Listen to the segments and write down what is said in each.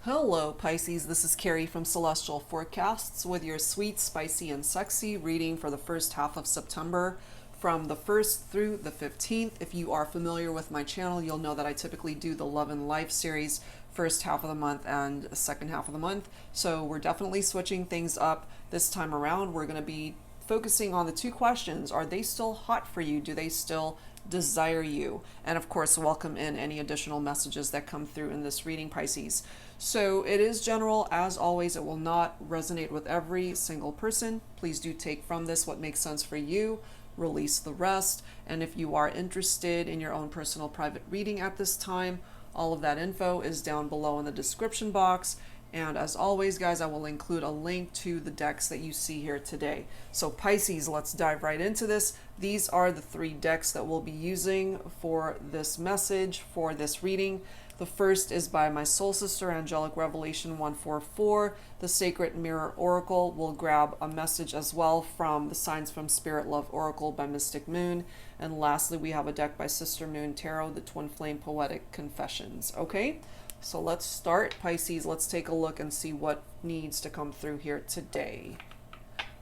Hello Pisces, this is Carrie from Celestial Forecasts with your sweet, spicy, and sexy reading for the first half of September from the 1st through the 15th. If you are familiar with my channel, you'll know that I typically do the Love and Life series first half of the month and second half of the month. So we're definitely switching things up this time around. We're going to be focusing on the two questions. Are they still hot for you? Do they still desire you? And of course, welcome in any additional messages that come through in this reading, Pisces. So it is general, as always. It will not resonate with every single person. Please do take from this what makes sense for you, release the rest. And if you are interested in your own personal private reading at this time, all of that info is down below in the description box. And as always, guys, I will include a link to the decks that you see here today. So Pisces, let's dive right into this. These are the three decks that we'll be using for this message, for this reading. The first is by my soul sister, Angelic Revelation 144. The Sacred Mirror Oracle. Will grab a message as well from the Signs from Spirit Love Oracle by Mystic Moon. And lastly, we have a deck by Sister Moon Tarot, the Twin Flame Poetic Confessions. Okay? So let's start, Pisces. Let's take a look and see what needs to come through here today.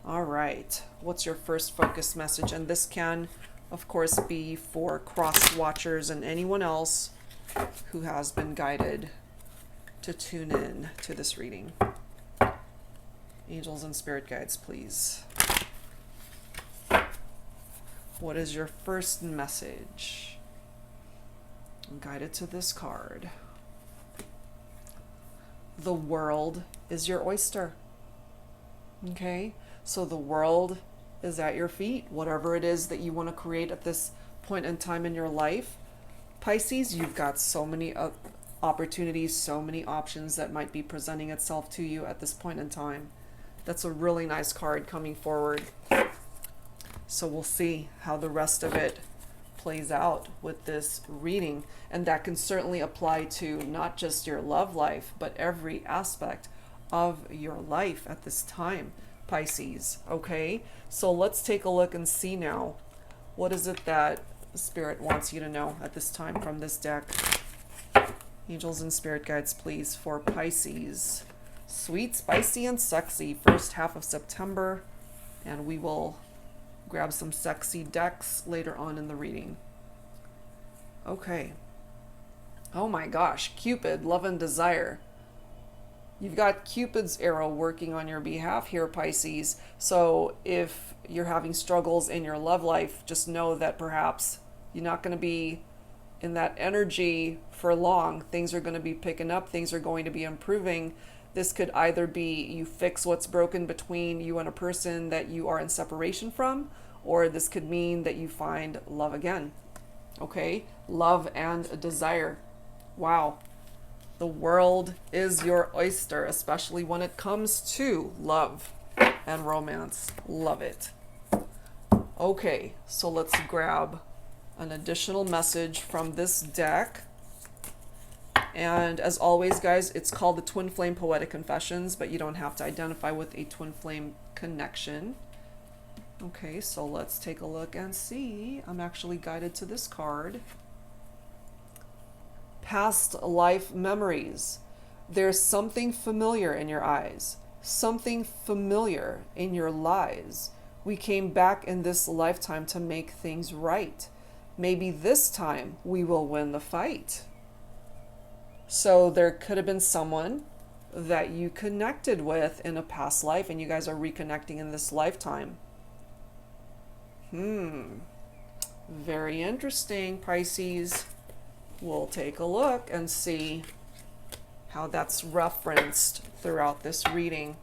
All right. What's your first focus message? And this can, of course, be for cross watchers and anyone else who has been guided to tune in to this reading. Angels and spirit guides, please. What is your first message? I'm guided to this card. The world is your oyster. Okay? So the world is at your feet. Whatever it is that you want to create at this point in time in your life, Pisces, you've got so many opportunities, so many options that might be presenting itself to you at this point in time. That's a really nice card coming forward. So we'll see how the rest of it plays out with this reading. And that can certainly apply to not just your love life, but every aspect of your life at this time, Pisces. Okay? So let's take a look and see now. What is it that Spirit wants you to know at this time from this deck? Angels and spirit guides, please, for Pisces. Sweet, spicy, and sexy first half of September. And we will grab some sexy decks later on in the reading. Okay. Oh my gosh, Cupid, love and desire. You've got Cupid's arrow working on your behalf here, Pisces. So if you're having struggles in your love life, just know that perhaps you're not going to be in that energy for long. Things are going to be picking up. Things are going to be improving. This could either be you fix what's broken between you and a person that you are in separation from, or this could mean that you find love again. Okay? Love and desire. Wow. The world is your oyster, especially when it comes to love and romance. Love it. Okay, so let's grab an additional message from this deck. And as always, guys, it's called the Twin Flame Poetic Confessions, but you don't have to identify with a twin flame connection. Okay, so let's take a look and see. I'm actually guided to this card. Past life memories. There's something familiar in your eyes, something familiar in your lies. We came back in this lifetime to make things right. Maybe this time we will win the fight. So there could have been someone that you connected with in a past life, and you guys are reconnecting in this lifetime. Very interesting, Pisces. We'll take a look and see how that's referenced throughout this reading.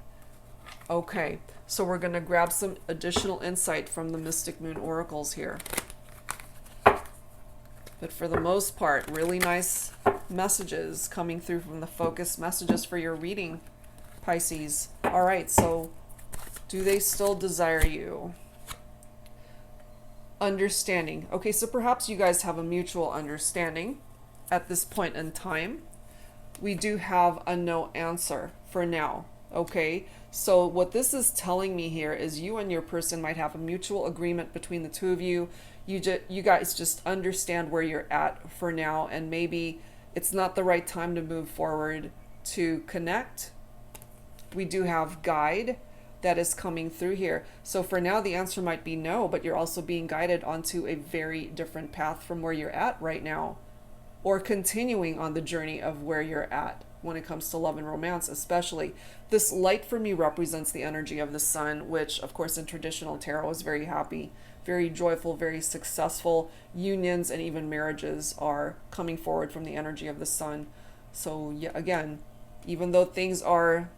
Okay, so we're going to grab some additional insight from the Mystic Moon Oracles here. But for the most part, really nice messages coming through from the focus messages for your reading, Pisces. All right, so do they still desire you? Understanding. Okay, so perhaps you guys have a mutual understanding at this point in time. We do have a no answer for now. Okay, so what this is telling me here is you and your person might have a mutual agreement between the two of you. You guys just understand where you're at for now, and maybe it's not the right time to move forward to connect. We do have guide that is coming through here. So for now, the answer might be no, but you're also being guided onto a very different path from where you're at right now, or continuing on the journey of where you're at when it comes to love and romance, especially. This light for me represents the energy of the sun, which of course in traditional tarot is very happy, very joyful, very successful. Unions and even marriages are coming forward from the energy of the sun. So yeah, again, even though things are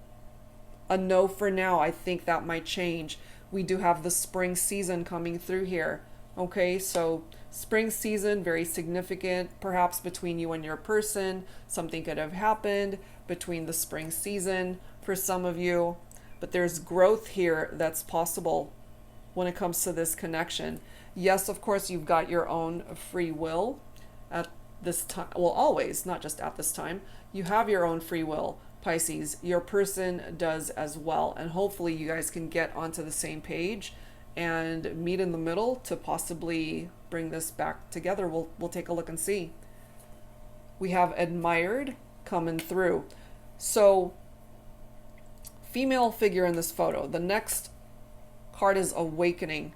a no for now, I think that might change. We do have the spring season coming through here. Okay, so spring season, very significant, perhaps between you and your person. Something could have happened between the spring season for some of you, but there's growth here that's possible when it comes to this connection. Yes, of course, you've got your own free will at this time. Well, always, not just at this time. You have your own free will, Pisces. Your person does as well. And hopefully you guys can get onto the same page and meet in the middle to possibly bring this back together. We'll take a look and see. We have admired coming through. So, female figure in this photo. The next card is awakening.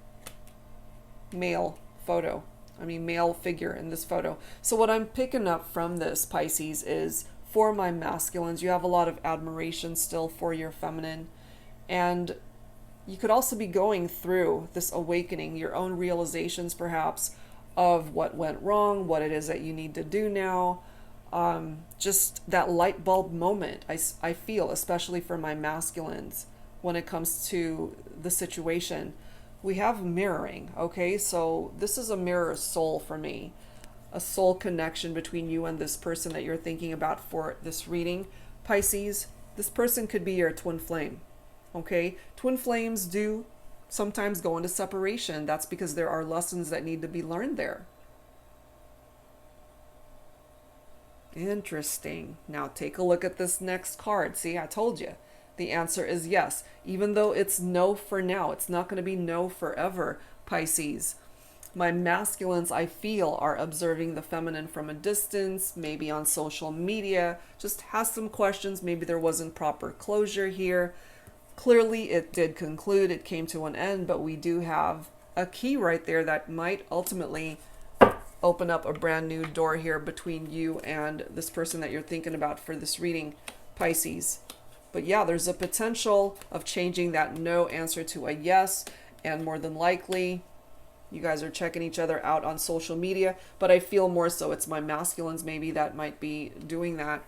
Male figure in this photo. So what I'm picking up from this, Pisces, is for my masculines, you have a lot of admiration still for your feminine. And you could also be going through this awakening, your own realizations perhaps of what went wrong, what it is that you need to do now. Just that light bulb moment, I feel, especially for my masculines when it comes to the situation. We have mirroring, okay? So this is a mirror soul for me. A soul connection between you and this person that you're thinking about for this reading. Pisces, this person could be your twin flame, okay? Twin flames do sometimes go into separation. That's because there are lessons that need to be learned there. Interesting. Now take a look at this next card. See, I told you. The answer is yes. Even though it's no for now, it's not going to be no forever, Pisces. My masculines, I feel, are observing the feminine from a distance, maybe on social media, just has some questions. Maybe there wasn't proper closure here. Clearly, it did conclude. It came to an end, but we do have a key right there that might ultimately open up a brand new door here between you and this person that you're thinking about for this reading, Pisces. But yeah, there's a potential of changing that no answer to a yes, and more than likely, you guys are checking each other out on social media, but I feel more so it's my masculines maybe that might be doing that.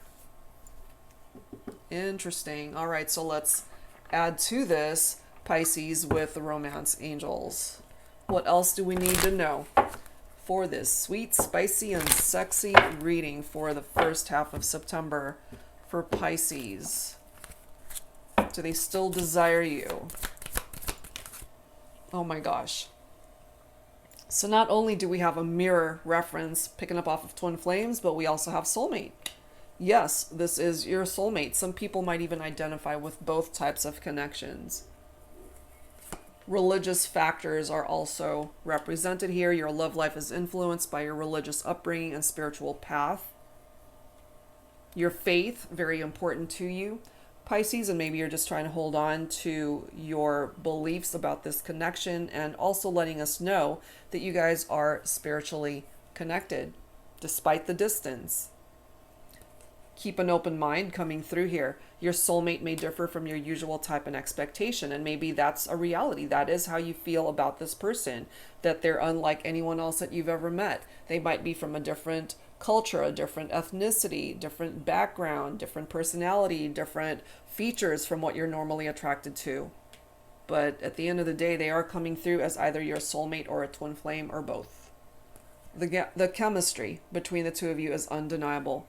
Interesting. All right, so let's add to this, Pisces, with the romance angels. What else do we need to know for this sweet, spicy, and sexy reading for the first half of September for Pisces? Do they still desire you? Oh my gosh. So not only do we have a mirror reference picking up off of twin flames, but we also have soulmate. Yes, this is your soulmate. Some people might even identify with both types of connections. Religious factors are also represented here. Your love life is influenced by your religious upbringing and spiritual path. Your faith, very important to you, Pisces, and maybe you're just trying to hold on to your beliefs about this connection, and also letting us know that you guys are spiritually connected despite the distance. Keep an open mind coming through here. Your soulmate may differ from your usual type and expectation, and maybe that's a reality. That is how you feel about this person, that they're unlike anyone else that you've ever met. They might be from a different culture, a different ethnicity, different background, different personality, different features from what you're normally attracted to. But at the end of the day, they are coming through as either your soulmate or a twin flame or both. The chemistry between the two of you is undeniable.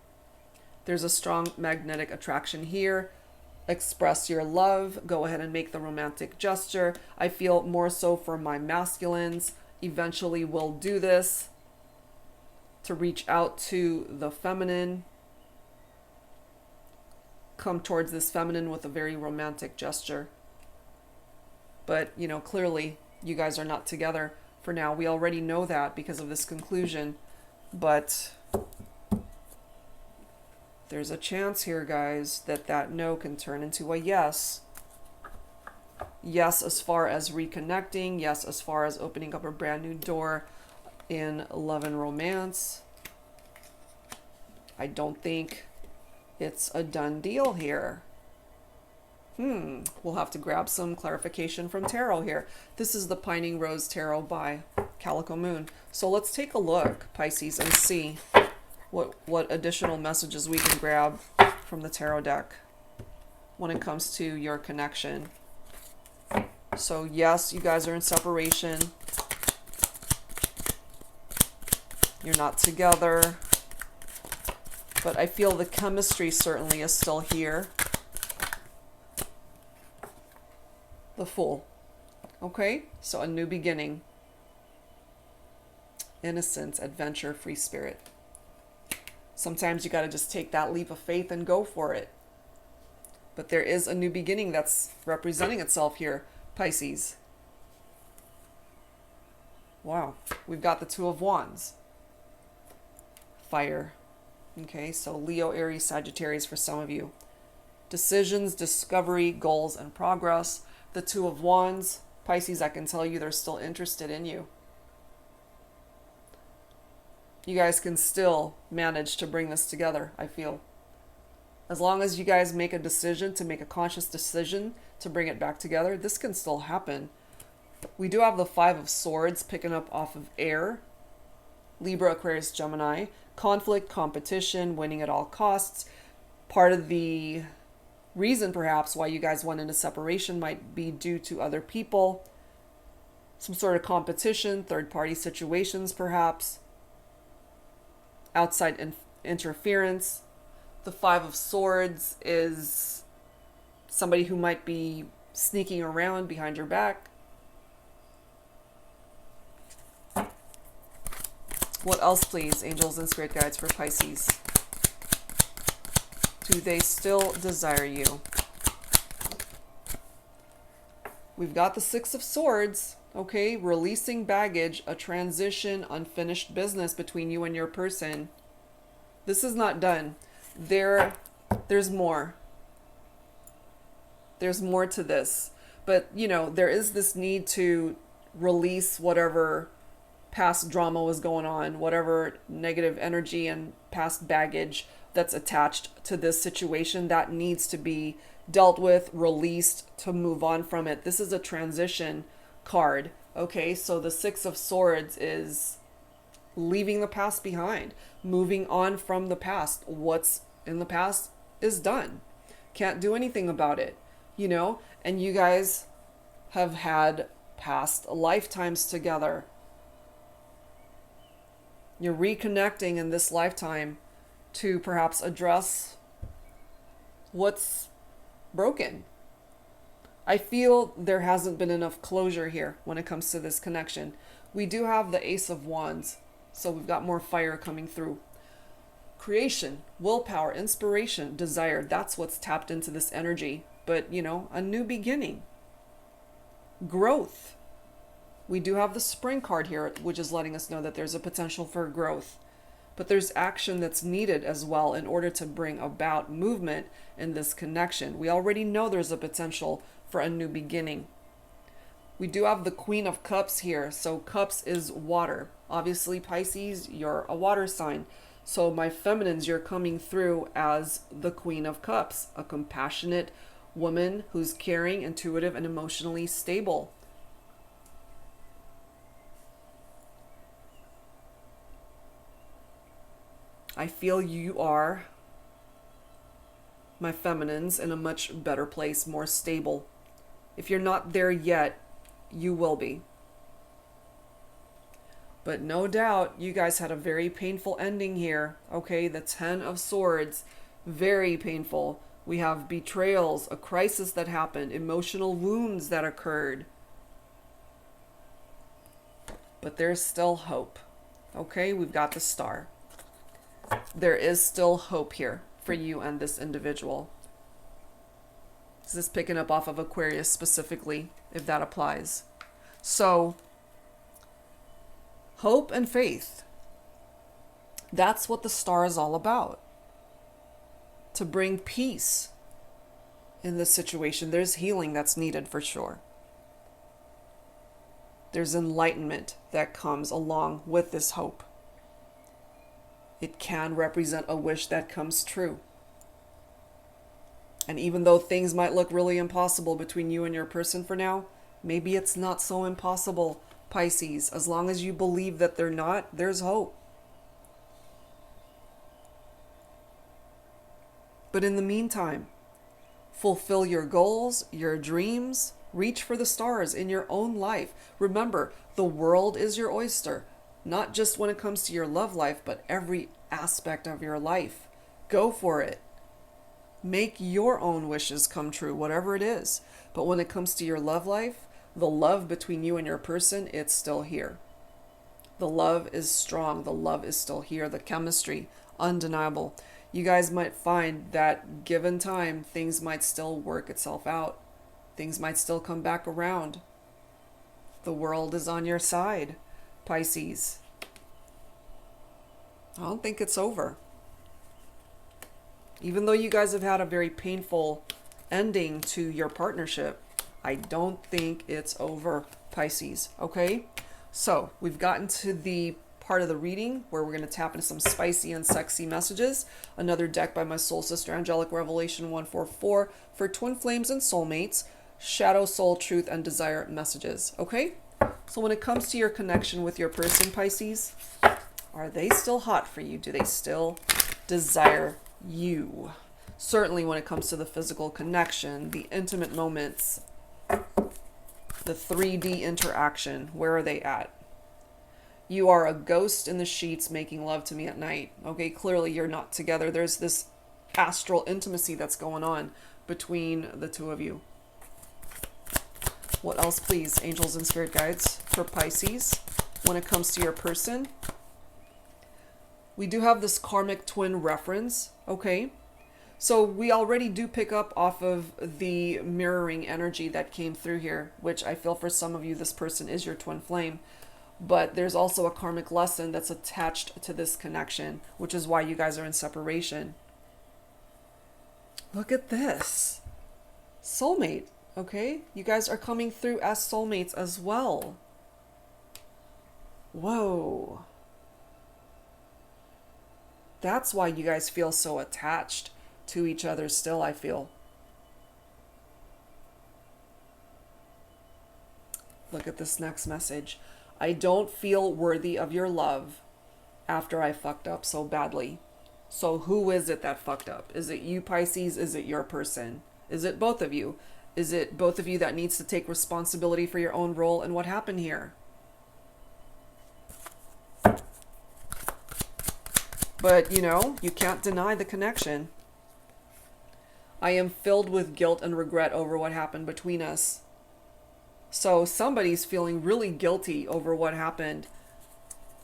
There's a strong magnetic attraction here. Express your love. Go ahead and make the romantic gesture. I feel more so for my masculines. Eventually we'll do this to reach out to the feminine. Come towards this feminine with a very romantic gesture. But, you know, clearly you guys are not together for now. We already know that because of this conclusion. But There's a chance here, guys, that that no can turn into a yes. Yes, as far as reconnecting. Yes, as far as opening up a brand new door in love and romance. I don't think it's a done deal here. We'll have to grab some clarification from tarot here. This is the Pining Rose Tarot by Calico Moon. So let's take a look, Pisces, and see what additional messages we can grab from the tarot deck when it comes to your connection. So yes, you guys are in separation. You're not together. But I feel the chemistry certainly is still here. The Fool. Okay, so a new beginning. Innocence, adventure, free spirit. Sometimes you got to just take that leap of faith and go for it. But there is a new beginning that's representing itself here, Pisces. Wow, we've got the Two of Wands. Fire. Okay, so Leo, Aries, Sagittarius for some of you. Decisions, discovery, goals, and progress. The Two of Wands, Pisces, I can tell you they're still interested in you. You guys can still manage to bring this together, I feel. As long as you guys make a decision, to make a conscious decision to bring it back together, this can still happen. We do have the Five of Swords picking up off of air. Libra, Aquarius, Gemini. Conflict, competition, winning at all costs. Part of the reason perhaps why you guys went into separation might be due to other people. Some sort of competition, third-party situations perhaps. Outside interference. The Five of Swords is somebody who might be sneaking around behind your back. What else, please, angels and spirit guides for Pisces? Do they still desire you? We've got the Six of Swords, okay? Releasing baggage, a transition, unfinished business between you and your person. This is not done. There's more. There's more to this. But, you know, there is this need to release whatever past drama was going on, whatever negative energy and past baggage that's attached to this situation that needs to be dealt with, released, to move on from it. This is a transition card. Okay, so the Six of Swords is leaving the past behind, moving on from the past. What's in the past is done. Can't do anything about it, you know? And you guys have had past lifetimes together. You're reconnecting in this lifetime to perhaps address what's broken. I feel there hasn't been enough closure here when it comes to this connection. We do have the Ace of Wands, so we've got more fire coming through. Creation, willpower, inspiration, desire, that's what's tapped into this energy. But, you know, a new beginning. Growth. We do have the Spring card here, which is letting us know that there's a potential for growth. But there's action that's needed as well in order to bring about movement in this connection. We already know there's a potential for a new beginning. We do have the Queen of Cups here. So Cups is water. Obviously, Pisces, you're a water sign. So my feminines, you're coming through as the Queen of Cups, a compassionate woman who's caring, intuitive, and emotionally stable. I feel you are, my feminines, in a much better place, more stable. If you're not there yet, you will be. But no doubt, you guys had a very painful ending here. Okay, the Ten of Swords, very painful. We have betrayals, a crisis that happened, emotional wounds that occurred. But there's still hope. Okay, we've got the Star. There is still hope here for you and this individual. This is picking up off of Aquarius specifically, if that applies. So, hope and faith. That's what the Star is all about. to bring peace in this situation. There's healing that's needed for sure. There's enlightenment that comes along with this hope. It can represent a wish that comes true. And even though things might look really impossible between you and your person for now, maybe it's not so impossible, Pisces. As long as you believe that they're not, there's hope. But in the meantime, fulfill your goals, your dreams, reach for the stars in your own life. Remember, the world is your oyster, not just when it comes to your love life, but every aspect of your life. Go for it. Make your own wishes come true, whatever it is. But when it comes to your love life, the love between you and your person, it's still here. The love is strong. The love is still here. The chemistry, undeniable. You guys might find that given time, things might still work itself out. Things might still come back around. The world is on your side, Pisces. I don't think it's over. Even though you guys have had a very painful ending to your partnership, I don't think it's over, Pisces. Okay? So, we've gotten to the part of the reading where we're going to tap into some spicy and sexy messages. Another deck by my soul sister, Angelic Revelation 144, for twin flames and soulmates, shadow, soul, truth, and desire messages. Okay? So when it comes to your connection with your person, Pisces, are they still hot for you? Do they still desire you? Certainly when it comes to the physical connection, the intimate moments, the 3D interaction, where are they at? You are a ghost in the sheets making love to me at night. Okay, clearly you're not together. There's this astral intimacy that's going on between the two of you. What else, please, angels and spirit guides, for Pisces when it comes to your person? We do have this karmic twin reference, okay? So we already do pick up off of the mirroring energy that came through here, which I feel for some of you, this person is your twin flame. But there's also a karmic lesson that's attached to this connection, which is why you guys are in separation. Look at this. Soulmate, okay? You guys are coming through as soulmates as well. Whoa. That's why you guys feel so attached to each other still, I feel. Look at this next message. I don't feel worthy of your love after I fucked up so badly. So who is it that fucked up? Is it you, Pisces? Is it your person? Is it both of you? Is it both of you that needs to take responsibility for your own role in what happened here? But, you know, you can't deny the connection. I am filled with guilt and regret over what happened between us. So somebody's feeling really guilty over what happened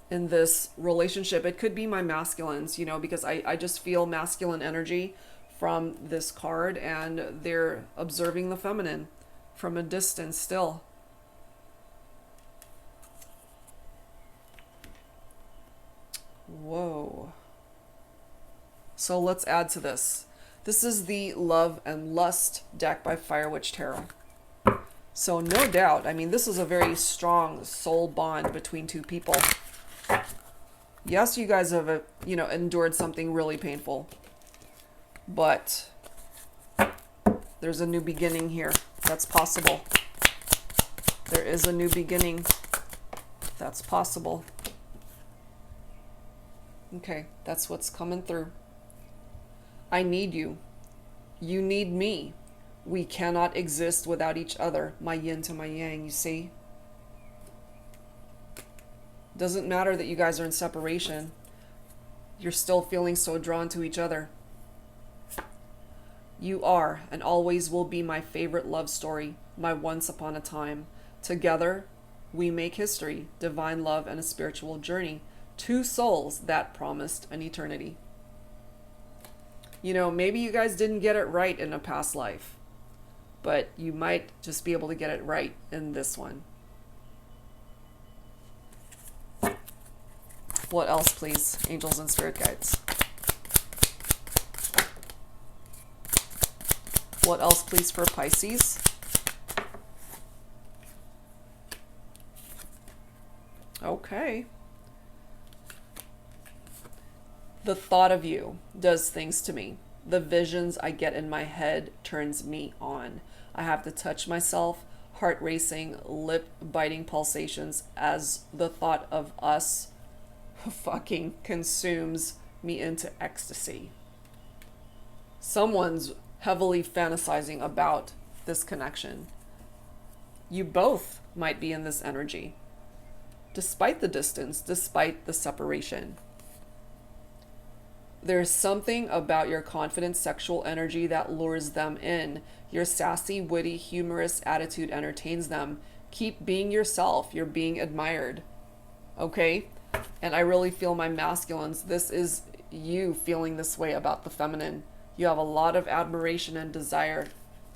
in this relationship. It could be my masculines, you know, because I just feel masculine energy from this card, and they're observing the feminine from a distance still. Whoa. So let's add to this. This is the Love and Lust deck by Fire Witch Tarot. So no doubt, I mean, this is a very strong soul bond between two people. Yes, you guys have, you know, endured something really painful. But there's a new beginning here. That's possible. There is a new beginning. That's possible. Okay, that's what's coming through. I need you. You need me. We cannot exist without each other. My yin to my yang, you see? Doesn't matter that you guys are in separation. You're still feeling so drawn to each other. You are and always will be my favorite love story, my once upon a time. Together, we make history, divine love and a spiritual journey. Two souls that promised an eternity. You know, maybe you guys didn't get it right in a past life, but you might just be able to get it right in this one. What else, please, angels and spirit guides? What else, please, for Pisces? Okay. The thought of you does things to me. The visions I get in my head turns me on. I have to touch myself, heart racing, lip biting pulsations as the thought of us fucking consumes me into ecstasy. Someone's heavily fantasizing about this connection. You both might be in this energy, despite the distance, despite the separation. There's something about your confident sexual energy that lures them in. Your sassy, witty, humorous attitude entertains them. Keep being yourself. You're being admired. Okay? And I really feel my masculines. This is you feeling this way about the feminine. You have a lot of admiration and desire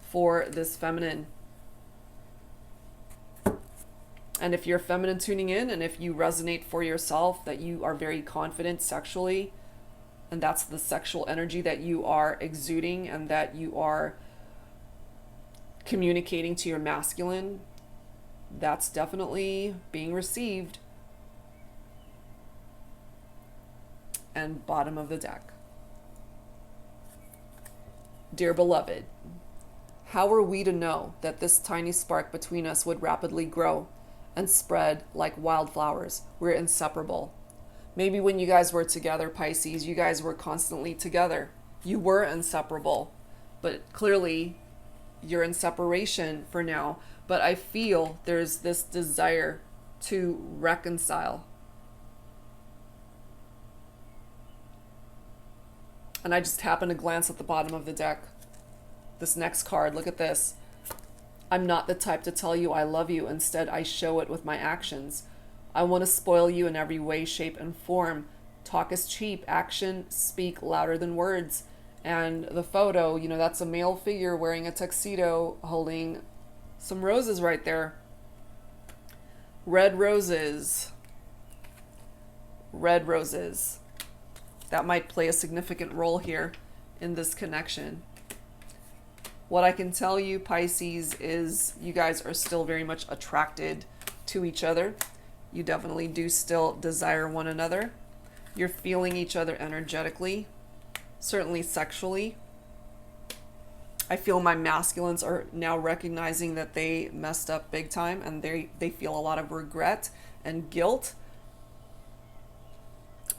for this feminine. And if you're feminine tuning in, and if you resonate for yourself that you are very confident sexually, and that's the sexual energy that you are exuding and that you are communicating to your masculine, that's definitely being received. And bottom of the deck. Dear beloved, how are we to know that this tiny spark between us would rapidly grow and spread like wildflowers? We're inseparable. Maybe when you guys were together, Pisces, you guys were constantly together. You were inseparable, but clearly you're in separation for now. But I feel there's this desire to reconcile. And I just happened to glance at the bottom of the deck. This next card, look at this. I'm not the type to tell you I love you. Instead, I show it with my actions. I want to spoil you in every way, shape, and form. Talk is cheap. Action speak louder than words. And the photo, you know, that's a male figure wearing a tuxedo holding some roses right there. Red roses. Red roses. That might play a significant role here in this connection. What I can tell you, Pisces, is you guys are still very much attracted to each other. You definitely do still desire one another. You're feeling each other energetically, certainly sexually. I feel my masculines are now recognizing that they messed up big time, and they feel a lot of regret and guilt.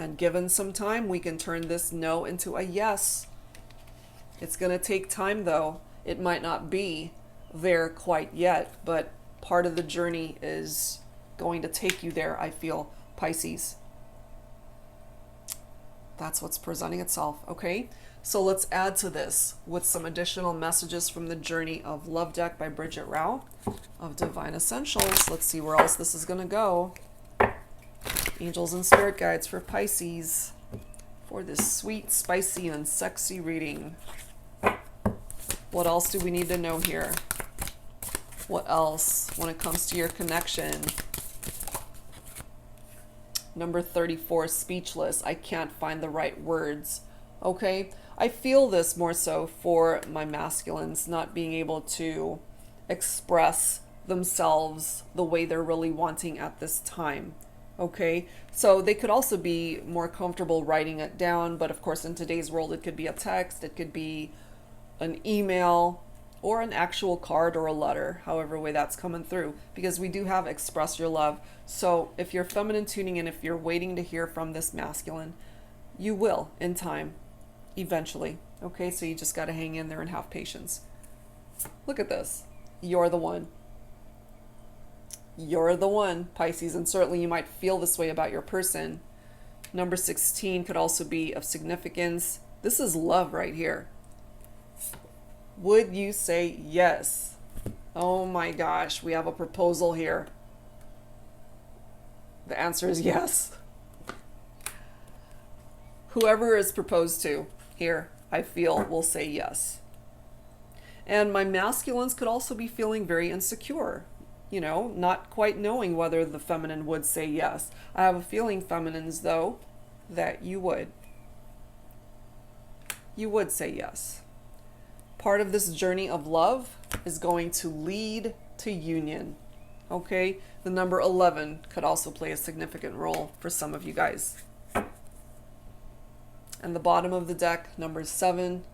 And given some time, we can turn this no into a yes. It's going to take time, though. It might not be there quite yet, but part of the journey is going to take you there, I feel, Pisces. That's what's presenting itself, okay? So let's add to this with some additional messages from the Journey of Love deck by Bridget Rao of Divine Essentials. Let's see where else this is going to go. Angels and Spirit Guides for Pisces for this sweet, spicy, and sexy reading. What else do we need to know here? What else when it comes to your connection? Number 34, speechless. I can't find the right words. Okay, I feel this more so for my masculines not being able to express themselves the way they're really wanting at this time. Okay, so they could also be more comfortable writing it down, but of course in today's world it could be a text, it could be an email, or an actual card or a letter, however way that's coming through, because we do have express your love. So if you're feminine tuning in, if you're waiting to hear from this masculine, you will in time, eventually. Okay, so you just got to hang in there and have patience. Look at this. You're the one. You're the one, Pisces, and certainly you might feel this way about your person. Number 16 could also be of significance. This is love right here. Would you say yes? Oh my gosh, we have a proposal here. The answer is yes. Whoever is proposed to here, I feel, will say yes. And my masculines could also be feeling very insecure. You know, not quite knowing whether the feminine would say yes. I have a feeling, feminines, though, that you would. You would say yes. part of this journey of love is going to lead to union. Okay? The number 11 could also play a significant role for some of you guys. And the bottom of the deck, number 7,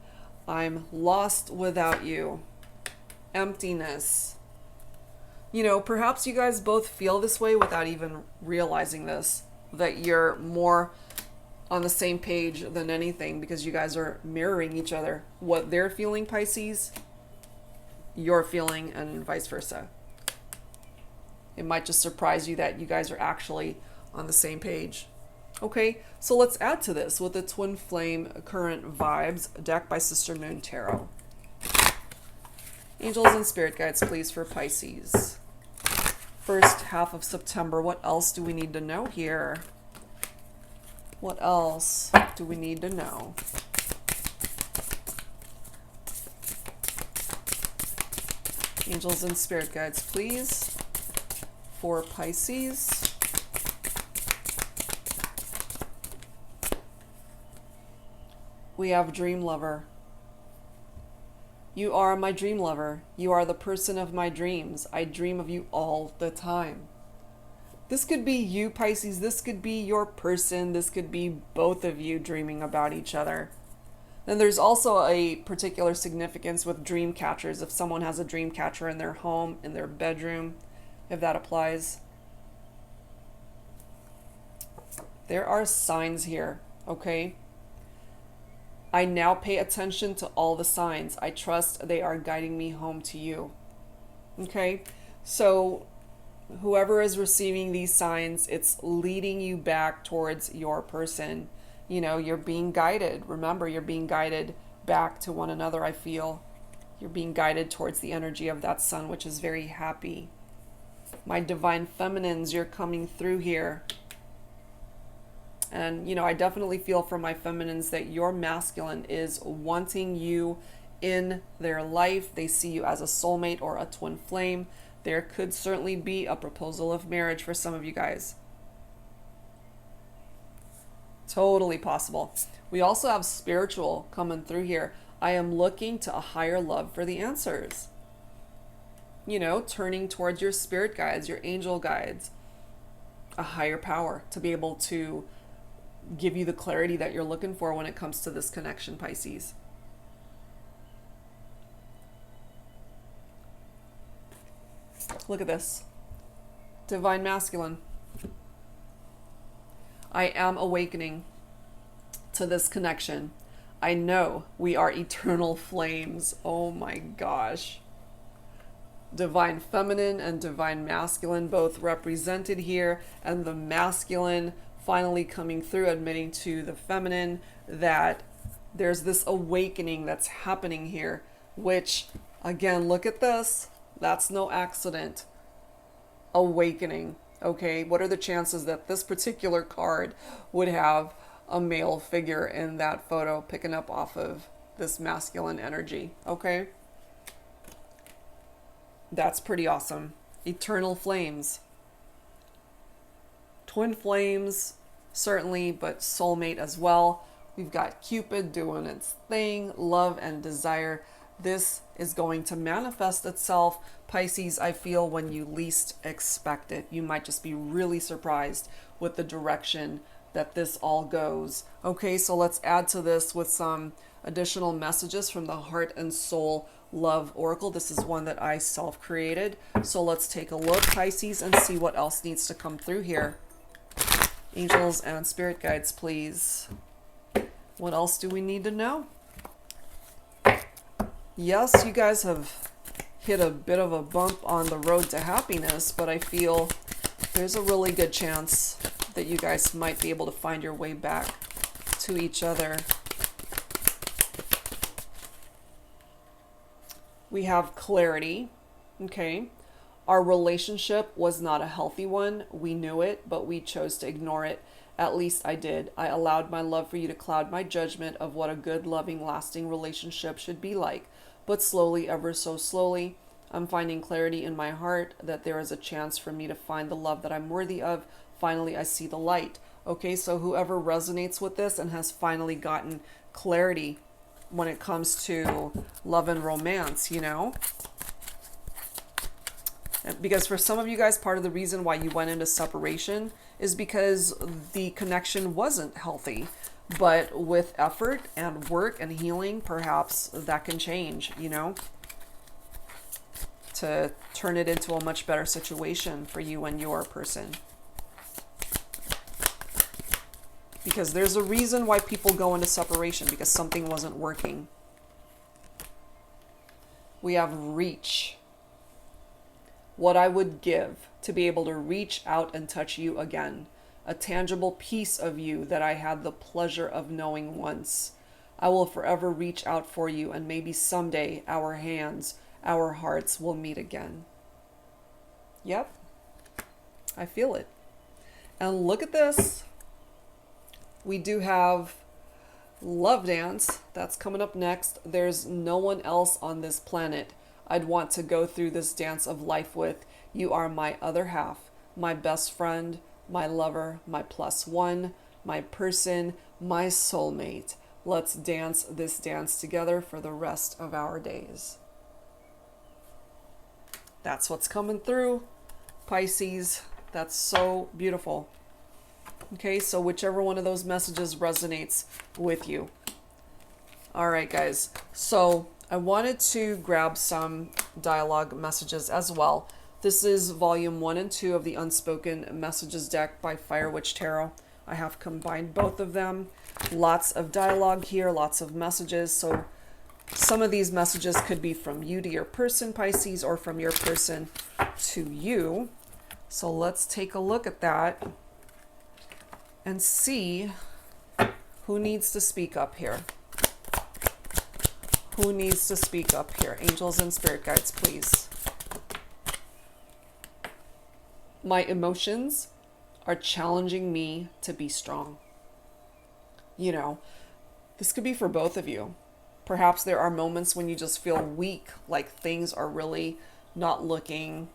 I'm lost without you. Emptiness. You know, perhaps you guys both feel this way without even realizing this, that you're more on the same page than anything because you guys are mirroring each other. What they're feeling, Pisces, you're feeling, and vice versa. It might just surprise you that you guys are actually on the same page. Okay, so let's add to this with the Twin Flame Current Vibes deck by Sister Moon Tarot. Angels and Spirit Guides, please, for Pisces. First half of September, what else do we need to know here? What else do we need to know? Angels and Spirit Guides, please, for Pisces. We have Dream Lover. You are my dream lover. You are the person of my dreams. I dream of you all the time. This could be you, Pisces. This could be your person. This could be both of you dreaming about each other. Then there's also a particular significance with dream catchers. If someone has a dream catcher in their home, in their bedroom, if that applies. There are signs here, okay? I now pay attention to all the signs. I trust they are guiding me home to you. Okay? So whoever is receiving these signs, it's leading you back towards your person. You know, you're being guided. Remember, you're being guided back to one another, I feel. You're being guided towards the energy of that sun, which is very happy. My divine feminines, you're coming through here. And, you know, I definitely feel from my feminines that your masculine is wanting you in their life. They see you as a soulmate or a twin flame. There could certainly be a proposal of marriage for some of you guys. Totally possible. We also have spiritual coming through here. I am looking to a higher love for the answers. You know, turning towards your spirit guides, your angel guides, a higher power to be able to give you the clarity that you're looking for when it comes to this connection, Pisces. Look at this. Divine masculine. I am awakening to this connection. I know we are eternal flames. Oh my gosh. Divine feminine and divine masculine both represented here, and the masculine finally coming through, admitting to the feminine that there's this awakening that's happening here, which, again, look at this. That's no accident. Awakening. Okay, what are the chances that this particular card would have a male figure in that photo picking up off of this masculine energy? Okay, that's pretty awesome. Eternal flames. Twin flames, certainly, but soulmate as well. We've got Cupid doing its thing, love and desire. This is going to manifest itself, Pisces, I feel, when you least expect it. You might just be really surprised with the direction that this all goes. Okay, so let's add to this with some additional messages from the Heart and Soul Love Oracle. This is one that I self-created. So let's take a look, Pisces, and see what else needs to come through here. Angels and spirit guides, please. What else do we need to know? Yes, you guys have hit a bit of a bump on the road to happiness, but I feel there's a really good chance that you guys might be able to find your way back to each other. We have clarity. Okay. Our relationship was not a healthy one. We knew it, but we chose to ignore it. At least I did. I allowed my love for you to cloud my judgment of what a good, loving, lasting relationship should be like. But slowly, ever so slowly, I'm finding clarity in my heart that there is a chance for me to find the love that I'm worthy of. Finally, I see the light. Okay, so whoever resonates with this and has finally gotten clarity when it comes to love and romance, you know? Because for some of you guys, part of the reason why you went into separation is because the connection wasn't healthy. But with effort and work and healing, perhaps that can change, you know, to turn it into a much better situation for you and your person. Because there's a reason why people go into separation, because something wasn't working. We have reach. What I would give to be able to reach out and touch you again. A tangible piece of you that I had the pleasure of knowing once. I will forever reach out for you, and maybe someday our hands, our hearts will meet again. Yep, I feel it. And look at this. We do have Love Dance. That's coming up next. There's no one else on this planet I'd want to go through this dance of life with. You are my other half, my best friend, my lover, my plus one, my person, my soulmate. Let's dance this dance together for the rest of our days. That's what's coming through, Pisces. That's so beautiful. Okay, so whichever one of those messages resonates with you. All right, guys. So I wanted to grab some dialogue messages as well. This is volume 1 and 2 of the Unspoken Messages deck by Fire Witch Tarot. I have combined both of them. Lots of dialogue here, lots of messages. So some of these messages could be from you to your person, Pisces, or from your person to you. So let's take a look at that and see who needs to speak up here. Who needs to speak up here? Angels and spirit guides, please. My emotions are challenging me to be strong. You know, this could be for both of you. Perhaps there are moments when you just feel weak, like things are really not looking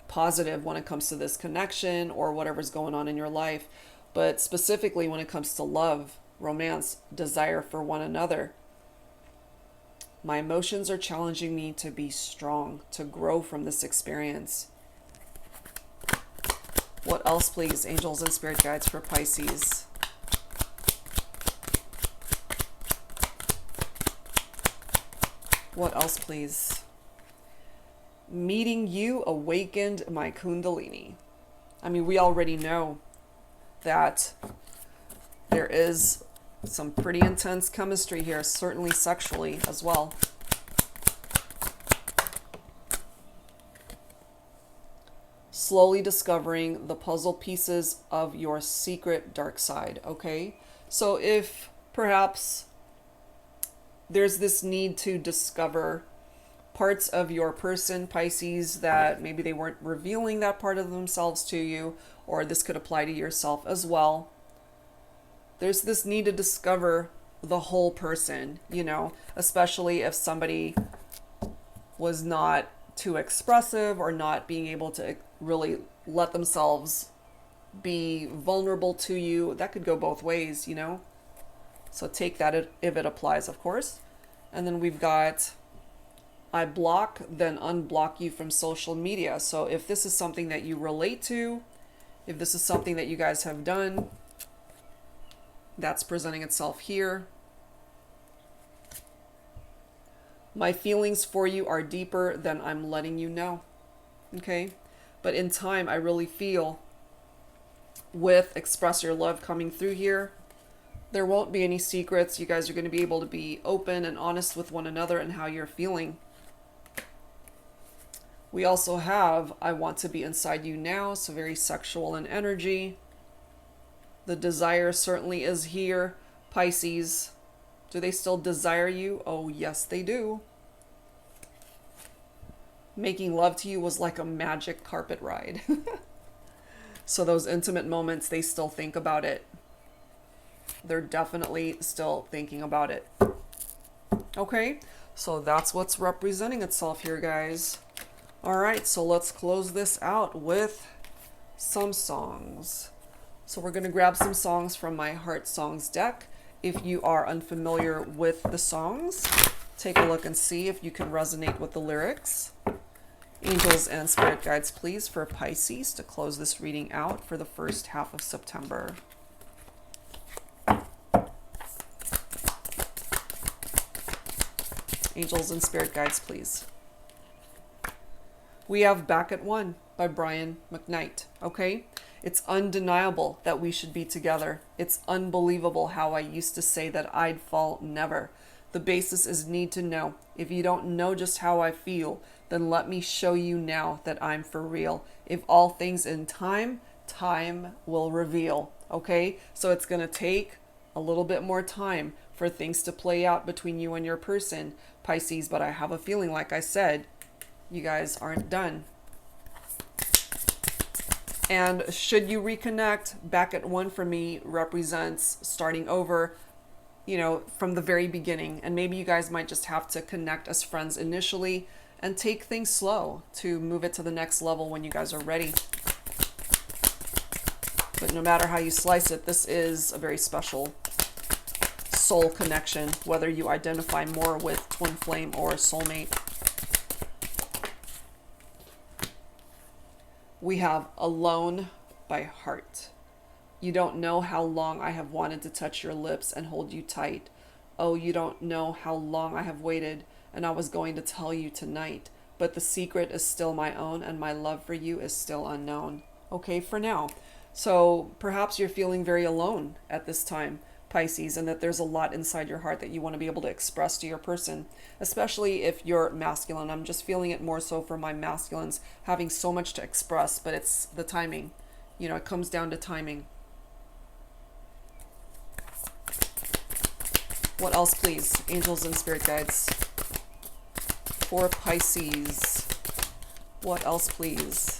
positive when it comes to this connection or whatever's going on in your life. But specifically when it comes to love, romance, desire for one another, my emotions are challenging me to be strong, to grow from this experience. What else, please, angels and spirit guides, for Pisces? What else, please? Meeting you awakened my Kundalini. I mean, we already know that there is some pretty intense chemistry here, certainly sexually as well. Slowly discovering the puzzle pieces of your secret dark side, okay? So if perhaps there's this need to discover parts of your person, Pisces, that maybe they weren't revealing that part of themselves to you, or this could apply to yourself as well. There's this need to discover the whole person, you know, especially if somebody was not too expressive or not being able to really let themselves be vulnerable to you. That could go both ways, you know. So take that if it applies, of course. And then we've got, I block, then unblock you from social media. So if this is something that you relate to, if this is something that you guys have done, that's presenting itself here. My feelings for you are deeper than I'm letting you know. Okay? But in time, I really feel with Express Your Love coming through here, there won't be any secrets. You guys are going to be able to be open and honest with one another and how you're feeling. We also have, I want to be inside you now, so very sexual in energy. The desire certainly is here. Pisces, do they still desire you? Oh, yes, they do. Making love to you was like a magic carpet ride. So those intimate moments, they still think about it. They're definitely still thinking about it. Okay, so that's what's representing itself here, guys. All right, so let's close this out with some songs. So we're going to grab some songs from my Heart Songs deck, If you are unfamiliar with the songs, take a look and see if you can resonate with the lyrics. Angels and spirit guides, please, for Pisces to close this reading out for the first half of September. Angels and spirit guides, please. We have Back at One by Brian McKnight, okay? It's undeniable that we should be together. It's unbelievable how I used to say that I'd fall never. The basis is need to know. If you don't know just how I feel, then let me show you now that I'm for real. If all things in time, time will reveal, okay? So it's going to take a little bit more time for things to play out between you and your person, Pisces, but I have a feeling, like I said, you guys aren't done. And should you reconnect, Back at One for me represents starting over, you know, from the very beginning. And maybe you guys might just have to connect as friends initially and take things slow to move it to the next level when you guys are ready. But no matter how you slice it, this is a very special soul connection, whether you identify more with twin flame or soulmate. We have Alone by Heart. You don't know how long I have wanted to touch your lips and hold you tight. Oh, you don't know how long I have waited, and I was going to tell you tonight. But the secret is still my own, and my love for you is still unknown. Okay, for now. So perhaps you're feeling very alone at this time, Pisces, and that there's a lot inside your heart that you want to be able to express to your person, especially if you're masculine. I'm just feeling it more so for my masculines, having so much to express, but it's the timing. You know, it comes down to timing. What else, please? Angels and spirit guides for Pisces. What else, please?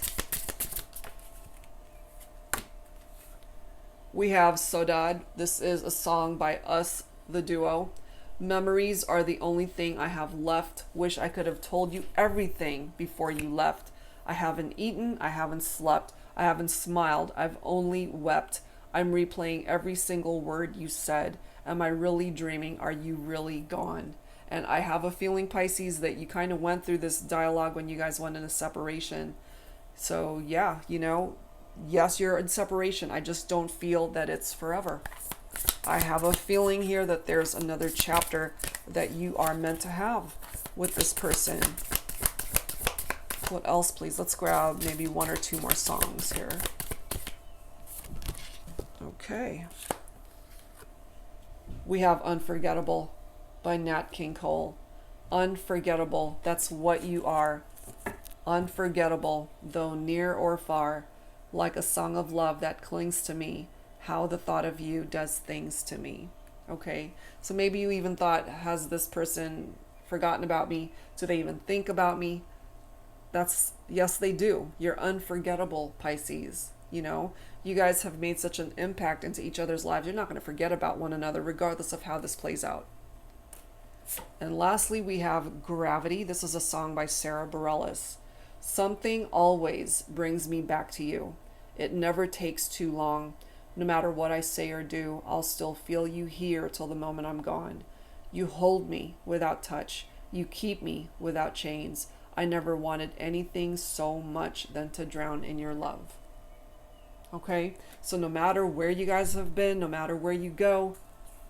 We have Sodad. This is a song by us, the duo. Memories are the only thing I have left. Wish I could have told you everything before you left. I haven't eaten, I haven't slept, I haven't smiled, I've only wept. I'm replaying every single word you said. Am I really dreaming? Are you really gone? And I have a feeling, Pisces, that you kind of went through this dialogue when you guys went into separation. So yeah, you know, yes, you're in separation. I just don't feel that it's forever. I have a feeling here that there's another chapter that you are meant to have with this person. What else, please? Let's grab maybe one or two more songs here. Okay. We have Unforgettable by Nat King Cole. Unforgettable. That's what you are. Unforgettable, though near or far. Like a song of love that clings to me, how the thought of you does things to me. Okay, so maybe you even thought, has this person forgotten about me? Do they even think about me? That's, yes, they do. You're unforgettable, Pisces. You know, you guys have made such an impact into each other's lives. You're not going to forget about one another, regardless of how this plays out. And lastly, we have Gravity. This is a song by Sarah Bareilles. Something always brings me back to you. It never takes too long. No matter what I say or do, I'll still feel you here till the moment I'm gone. You hold me without touch. You keep me without chains. I never wanted anything so much than to drown in your love. Okay, so no matter where you guys have been, no matter where you go,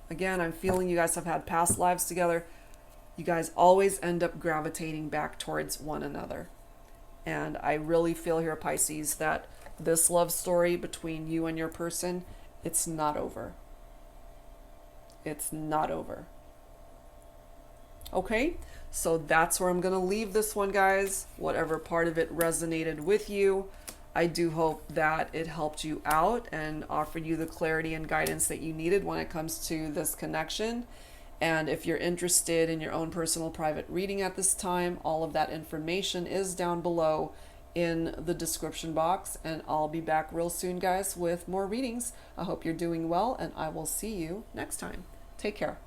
again, I'm feeling you guys have had past lives together. You guys always end up gravitating back towards one another. And I really feel here, Pisces, that this love story between you and your person, it's not over. It's not over. Okay, so that's where I'm going to leave this one, guys. Whatever part of it resonated with you, I do hope that it helped you out and offered you the clarity and guidance that you needed when it comes to this connection. And if you're interested in your own personal private reading at this time, all of that information is down below in the description box. And I'll be back real soon, guys, with more readings. I hope you're doing well, and I will see you next time. Take care.